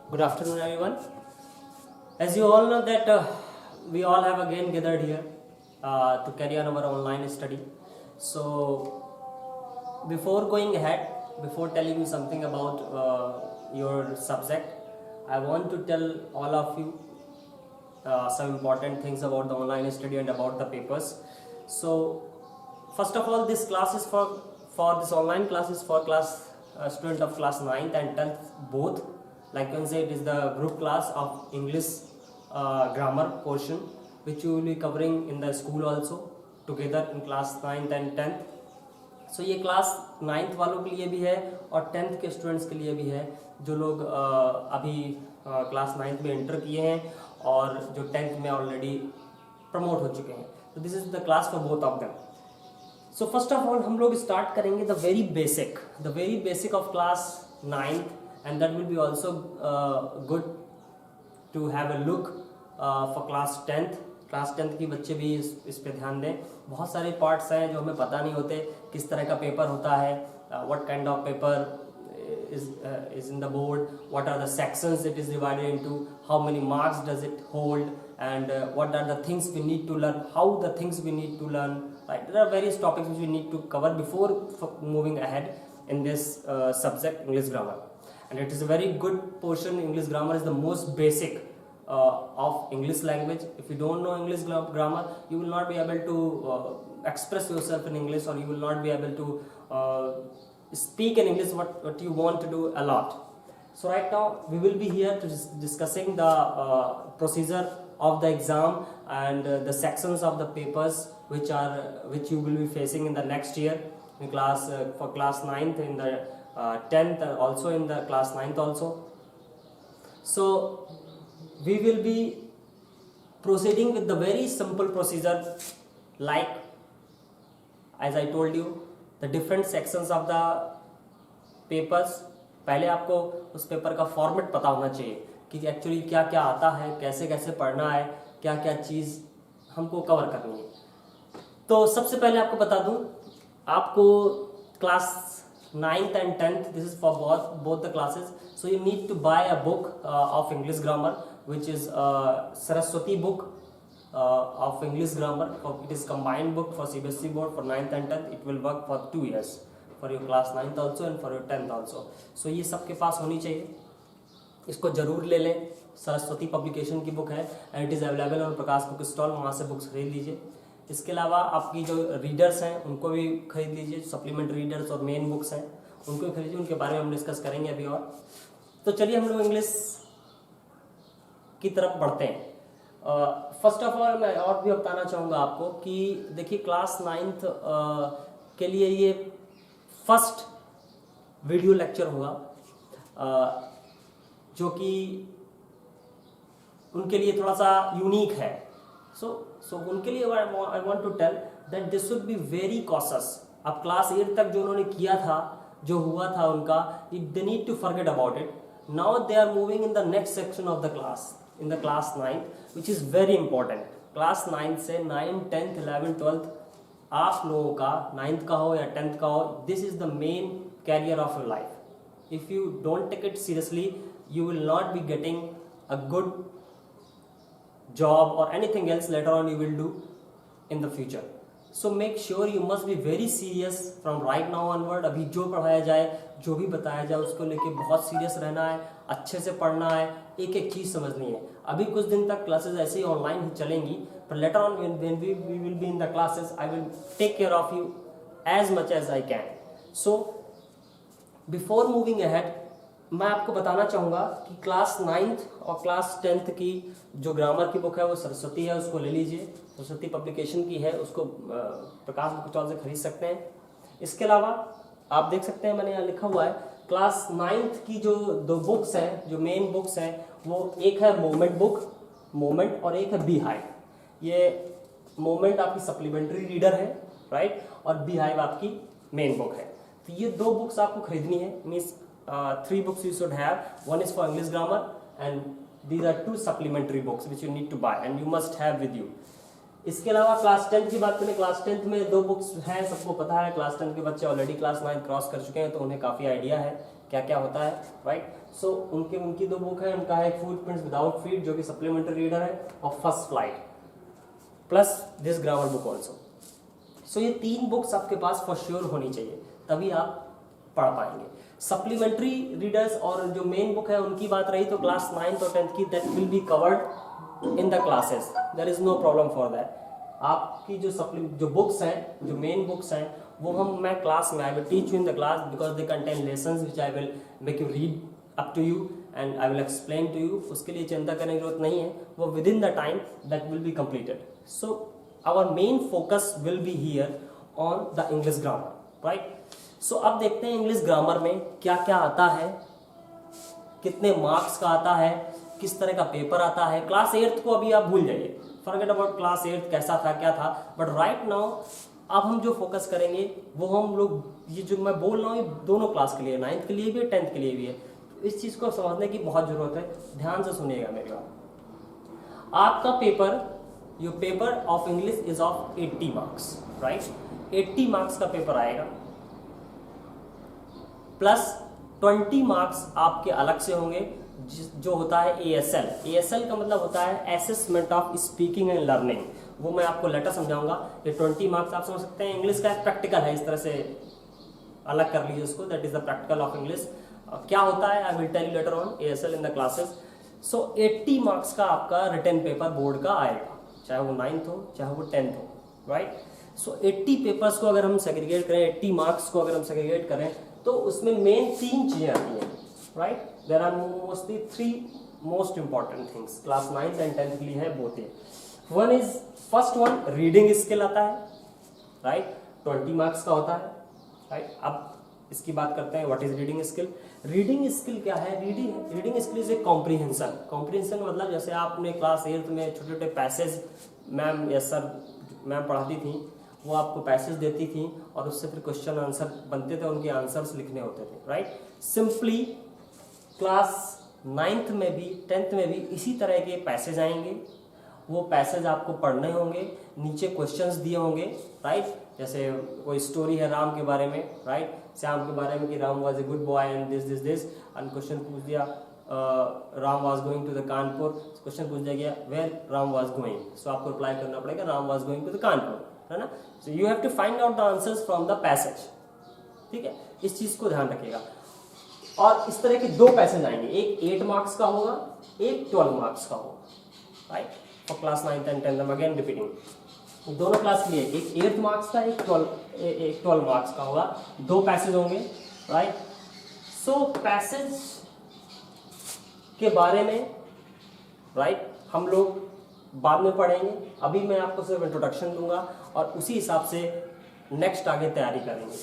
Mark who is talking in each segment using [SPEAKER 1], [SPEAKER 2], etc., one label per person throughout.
[SPEAKER 1] Good afternoon, everyone. As you all know that we all have again gathered here to carry on our online study. So, before going ahead, before telling you something about your subject, I want to tell all of you some important things about the online study and about the papers. So, first of all, this class is for this online class is for class student of class 9th and 10th both. Like you can say, it is the group class of English grammar portion, which you will be covering in the school also together in class 9th and 10th. सो ये class 9th वालों के लिए भी है और 10th के students के लिए भी है जो लोग अभी क्लास 9th में एंटर किए हैं और जो 10th में ऑलरेडी प्रमोट हो चुके हैं. तो this is the class for both of them. So first of all हम लोग स्टार्ट करेंगे the very basic of class 9th and that will be also good to have a look for class 10th. Class 10th की बच्चे भी इस पे ध्यान दें. बहुत सारे पार्ट्स हैं जो हमें पता नहीं होते किस तरह का पेपर होता है, what kind of paper is in the board, what are the sections it is divided into, how many marks does it hold, and what are the things we need to learn, how the things we need to learn, right? There are various topics which we need to cover before moving ahead in this subject English grammar, and it is a very good portion. English grammar is the most basic of English language. If you don't know English grammar, you will not be able to express yourself in English, or you will not be able to speak in English what you want to do a lot. So right now we will be here to discussing the procedure of the exam and the sections of the papers which you will be facing in the next year in class for class 9th, in the 10th, also in the class 9th also. So we will be proceeding with the very simple procedure, like as I told you, the different sections of the papers. पहले आपको उस paper का format पता होना चाहिए कि actually क्या क्या आता है, कैसे कैसे पढ़ना है, क्या क्या चीज़ हमको कवर करनी है. तो सबसे पहले आपको बता दूं, आपको class 9th and 10th, this is for both the classes, so you need to buy a book of English grammar, which is Saraswati book of English grammar. It is combined book for CBSE board for 9th and 10th. It will work for 2 years for your class 9th also and for your 10th also. So ये सबके पास होनी चाहिए, इसको जरूर ले लें. Saraswati publication की book है and it is available on Prakash book stall, वहाँ से बुक्स खरीद लीजिए. इसके अलावा आपकी जो रीडर्स हैं उनको भी खरीद लीजिए, सप्लीमेंट रीडर्स और मेन बुक्स हैं उनको भी खरीदिए. उनके बारे में हम डिस्कस करेंगे अभी. और तो चलिए हम लोग इंग्लिश की तरफ बढ़ते हैं. फर्स्ट ऑफ ऑल मैं और भी बताना चाहूँगा आपको कि देखिए क्लास 9th के लिए ये फर्स्ट वीडियो लेक्चर होगा जो कि उनके लिए थोड़ा सा यूनिक है. सो उनके लिए I want to tell that this should be very cautious. अब क्लास 8 तक जो उन्होंने किया था, जो हुआ था उनका, they need to forget about it. Now they are moving in the next section of the class, in the class 9th, which is very important. class 9th से 9, 10th, 11th, 12th आप लोगों का 9th का हो या 10th का हो, this is the main career of your life. If you don't take it seriously, you will not be getting a good job or anything else later on you will do in the future. So make sure you must be very serious from right now onward. अभी जो पढ़ाया जाए, जो भी बताया जाए, उसको लेके बहुत सीरियस रहना है, अच्छे से पढ़ना है, एक एक चीज़ समझनी है. अभी कुछ दिन तक क्लासेस ऐसे ही ऑनलाइन ही चलेंगी, पर later on when we will be in the classes, I will take care of you as much as I can. So before moving ahead, मैं आपको बताना चाहूँगा कि क्लास 9th और क्लास 10th की जो ग्रामर की बुक है वो सरस्वती है, उसको ले लीजिए. सरस्वती पब्लिकेशन की है, उसको प्रकाश बुक स्टॉल से खरीद सकते हैं. इसके अलावा आप देख सकते हैं मैंने यहाँ लिखा हुआ है क्लास 9th की जो 2 बुक्स हैं, जो मेन बुक्स हैं, वो एक है मोमेंट बुक, मोमेंट, और एक है बी हाइव. ये मोमेंट आपकी सप्लीमेंट्री रीडर है, राइट, और बी हाइव आपकी मेन बुक है. तो ये 2 बुक्स आपको खरीदनी है. Means 3 books you should have. One is for English grammar and these are 2 supplementary books which you need to buy and you must have with you. इसके अलावा class 10 की बात करें, क्लास 10 में 2 बुक्स हैं, सबको पता है. क्लास 10 के बच्चे ऑलरेडी क्लास 9 क्रॉस कर चुके हैं तो उन्हें काफ़ी आइडिया है क्या क्या होता है, राइट. सो उनकी दो बुक है, उनका है फुटप्रिंट्स विदाउट फीट जो कि सप्लीमेंट्री रीडर है, और first flight plus this grammar book also. So ये 3 बुक्स आपके पास फॉर श्योर होनी चाहिए, तभी आप पढ़ पाएंगे। सप्लीमेंट्री रीडर्स और जो मेन बुक है उनकी बात रही तो क्लास 9th और 10th की, that will be covered in the classes, there is no problem for that. आपकी जो बुक्स हैं, जो मेन बुक्स हैं, वो मैं क्लास में I will teach you in the class because they contain lessons which I will make you read up to you and I will explain to you. उसके लिए चिंता करने की जरूरत नहीं है, वो within the time that will be completed. So our main focus will be here on the English grammar, right. So अब देखते हैं इंग्लिश ग्रामर में क्या क्या आता है, कितने मार्क्स का आता है, किस तरह का पेपर आता है। क्लास 8th को अभी आप भूल जाइए, फॉरगेट अबाउट क्लास 8th कैसा था क्या था, बट राइट नाउ अब हम जो फोकस करेंगे वो हम लोग, ये जो मैं बोल रहा हूँ ये दोनों क्लास के लिए, 9th के लिए भी है 10th के लिए भी है। इस चीज़ को समझने की बहुत ज़रूरत है, ध्यान से सुनिएगा मेरी बात। आपका paper, your paper of English is of 80 marks, right. 80 marks का पेपर आएगा प्लस 20 मार्क्स आपके अलग से होंगे जो होता है ASL। ASL का मतलब होता है assessment of speaking and learning, वो मैं आपको लेटर समझाऊंगा। ये 20 मार्क्स आप समझ सकते हैं, इंग्लिश का एक प्रैक्टिकल है, इस तरह से अलग कर लीजिए उसको, that is the practical of English. क्या होता है I will tell you later on ASL in the classes. So 80 marks का आपका रिटन पेपर बोर्ड का आएगा, चाहे वो 9th हो चाहे वो 10th हो, राइट। सो 80 पेपर्स को अगर हम सेग्रीगेट करें, 80 मार्क्स को अगर हम सेग्रीगेट करें तो उसमें मेन 3 चीजें आती हैं, right. There are mostly 3 most important things class 9th and 10th के लिए है both. One is first one reading skill आता है, राइट, 20 मार्क्स का होता है, राइट। अब इसकी बात करते हैं, what is reading skill. Reading skill क्या है? Reading skill is a comprehension. Comprehension मतलब जैसे आपने क्लास 8th में छोटे छोटे पैसेज मैम या सर मैम पढ़ाती थी, वो आपको पैसेज देती थी और उससे फिर क्वेश्चन आंसर बनते थे, उनके आंसर्स लिखने होते थे, राइट। सिंपली क्लास 9th में भी 10th में भी इसी तरह के पैसेज आएंगे, वो पैसेज आपको पढ़ने होंगे, नीचे क्वेश्चंस दिए होंगे, राइट। जैसे कोई स्टोरी है राम के बारे में, राइट, श्याम के बारे में कि Ram was a good boy and this and question पूछ दिया Ram was going to the Kanpur, question पूछ दिया गया where Ram was going, so आपको रिप्लाई करना पड़ेगा Ram was going to the Kanpur, है ना। So you have to find out the answers from the passage, ठीक है, इस चीज को ध्यान रखिएगा। और इस तरह के 2 पैसेज आएंगे, एक 8 मार्क्स का होगा, एक 12 मार्क्स का होगा, right, for class 9th and 10th। Again repeating, दोनों क्लास के लिए एक 8 मार्क्स का, एक 12 मार्क्स का होगा, 2 पैसेज होंगे, राइट। सो पैसेज के बारे में, राइट, हम लोग बाद में पढ़ेंगे, अभी मैं आपको सिर्फ इंट्रोडक्शन दूंगा और उसी हिसाब से नेक्स्ट आगे तैयारी करेंगे।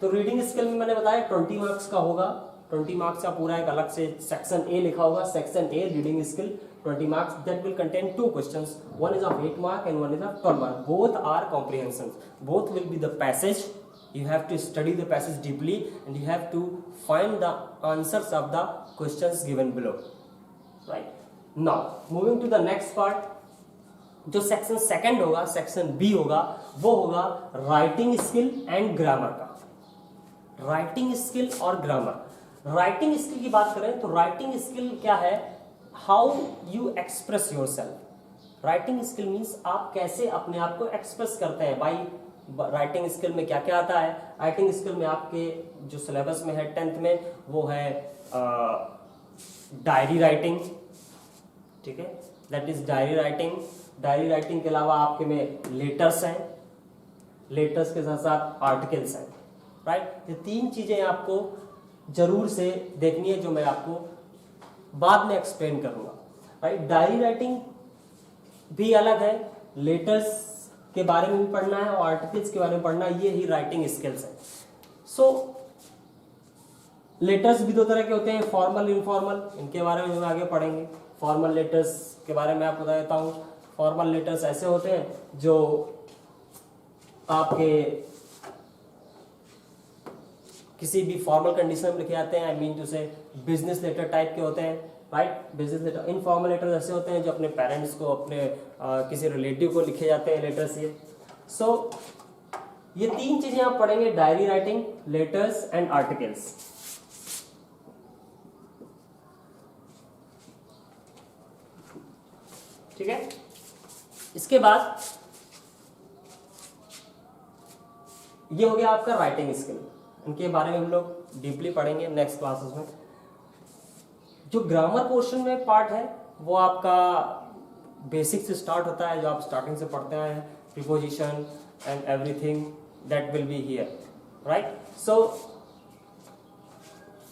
[SPEAKER 1] तो रीडिंग स्किल में मैंने बताया 20 मार्क्स का होगा, 20 मार्क्स का पूरा एक अलग से सेक्शन ए लिखा होगा, section A reading skill 20 marks that will contain 2 questions, one is of 8 mark and one is of 12 mark, both are comprehensions, both will be the passage, you have to study the passage deeply and you have to find the answers of the questions given below, right. Now moving to the next part, जो section second होगा, section B होगा, वो होगा writing skill and grammar का। Writing skill और grammar. Writing skill की बात करें तो राइटिंग स्किल क्या है? How you express your self. Writing skill means आप कैसे अपने आप को एक्सप्रेस करते हैं। भाई राइटिंग स्किल में क्या क्या आता है? राइटिंग स्किल में आपके जो सिलेबस में है 10th में, वो है डायरी राइटिंग, ठीक है, that is diary writing. Diary writing के अलावा आपके में लेटर्स हैं, लेटर्स के साथ साथ आर्टिकल्स हैं, राइट। ये 3 चीजें आपको जरूर से देखनी है, जो मैं आपको बाद में एक्सप्लेन करूंगा, राइट। डायरी राइटिंग भी अलग है, लेटर्स के बारे में भी पढ़ना है और आर्टिकल्स के बारे में पढ़ना है, ये ही राइटिंग स्किल्स है। सो लेटर्स भी 2 तरह के होते हैं, फॉर्मल इनफॉर्मल, इनके बारे में हम आगे पढ़ेंगे। फॉर्मल लेटर्स के बारे में आपको बता देता हूँ। फॉर्मल लेटर्स ऐसे होते हैं जो आपके किसी भी फॉर्मल कंडीशन में लिखे जाते हैं, I mean to say business letter type के होते हैं, right, business letter. Informal letter ऐसे होते हैं जो अपने पेरेंट्स को, अपने किसी रिलेटिव को लिखे जाते हैं लेटर्स ये। सो ये 3 चीजें आप पढ़ेंगे, diary writing, letters and articles. ठीक है। इसके बाद ये हो गया आपका राइटिंग स्किल, इनके बारे में हम लोग डीपली पढ़ेंगे नेक्स्ट क्लासेस में। जो ग्रामर पोर्शन में पार्ट है वो आपका बेसिक से स्टार्ट होता है, जो आप स्टार्टिंग से पढ़ते आए हैं, preposition and everything that will be here, right. So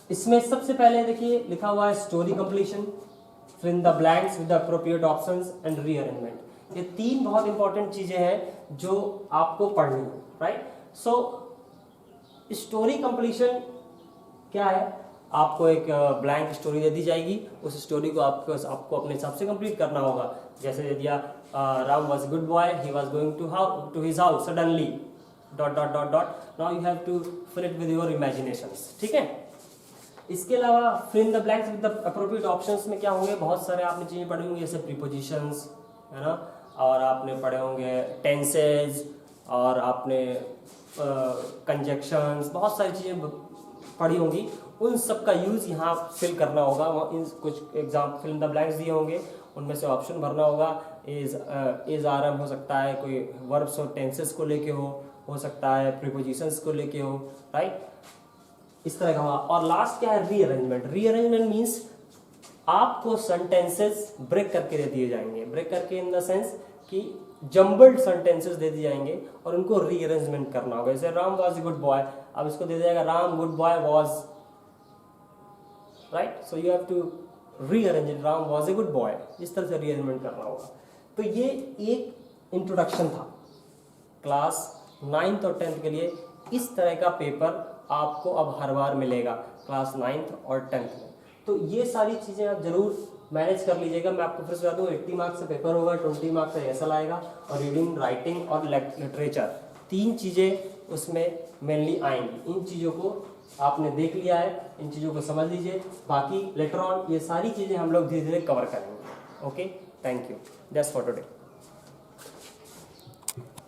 [SPEAKER 1] इसमें सबसे पहले देखिए लिखा हुआ है story completion, fill in the blanks with the appropriate options and rearrangement. ये 3 बहुत इंपॉर्टेंट चीजें हैं जो आपको पढ़नी है, राइट। सो स्टोरी कंप्लीशन क्या है, आपको एक ब्लैंक स्टोरी दे दी जाएगी, उस स्टोरी को आपको अपने हिसाब से कंप्लीट करना होगा। जैसे दे दिया Ram was good boy, he was going to his house suddenly dot dot dot dot. Now you have to fill it with your imaginations, ठीक है। इसके अलावा fill in the blanks with the appropriate options में क्या होंगे, बहुत सारे आपने चीजें पढ़ी होंगी, जैसे प्रीपोजिशंस है ना, और आपने पढ़े होंगे टेंसेज, और आपने कंजक्शंस, बहुत सारी चीजें पढ़ी होंगी। उन सब का यूज यहाँ फिल करना होगा। इन कुछ exam fill in the blanks दिए होंगे, उनमें से ऑप्शन भरना होगा। इज आर एम हो सकता है, कोई वर्ब्स और टेंसेस को लेके हो सकता है प्रीपोजिशंस को लेके हो, राइट, इस तरह का हुआ। और लास्ट क्या है, रीअरेंजमेंट। रीअरेंजमेंट मीन्स आपको सेंटेंसेस ब्रेक करके दे दिए जाएंगे, ब्रेक करके इन द सेंस कि जम्बल्ड सेंटेंसेस दे दिए जाएंगे और उनको रीअरेंजमेंट करना होगा। जैसे Ram was a good boy, अब इसको दे दिया जाएगा Ram good boy was, right. So you have to rearrange it, Ram was a good boy, इस तरह से रीअरेंजमेंट करना होगा। तो ये एक इंट्रोडक्शन था क्लास 9th और 10th के लिए। इस तरह का पेपर आपको अब हर बार मिलेगा क्लास 9th और 10th में। तो ये सारी चीजें आप जरूर मैनेज कर लीजिएगा। मैं आपको फिर से बता दूं, 80 मार्क्स का पेपर होगा, 20 मार्क्स का एसएल आएगा, और रीडिंग, राइटिंग और लिटरेचर, 3 चीजें उसमें मेनली आएंगी। इन चीजों को आपने देख लिया है, इन चीजों को समझ लीजिए, बाकी लेटर ऑन ये सारी चीजें हम लोग धीरे धीरे कवर करेंगे। Okay, thank you, that's for today.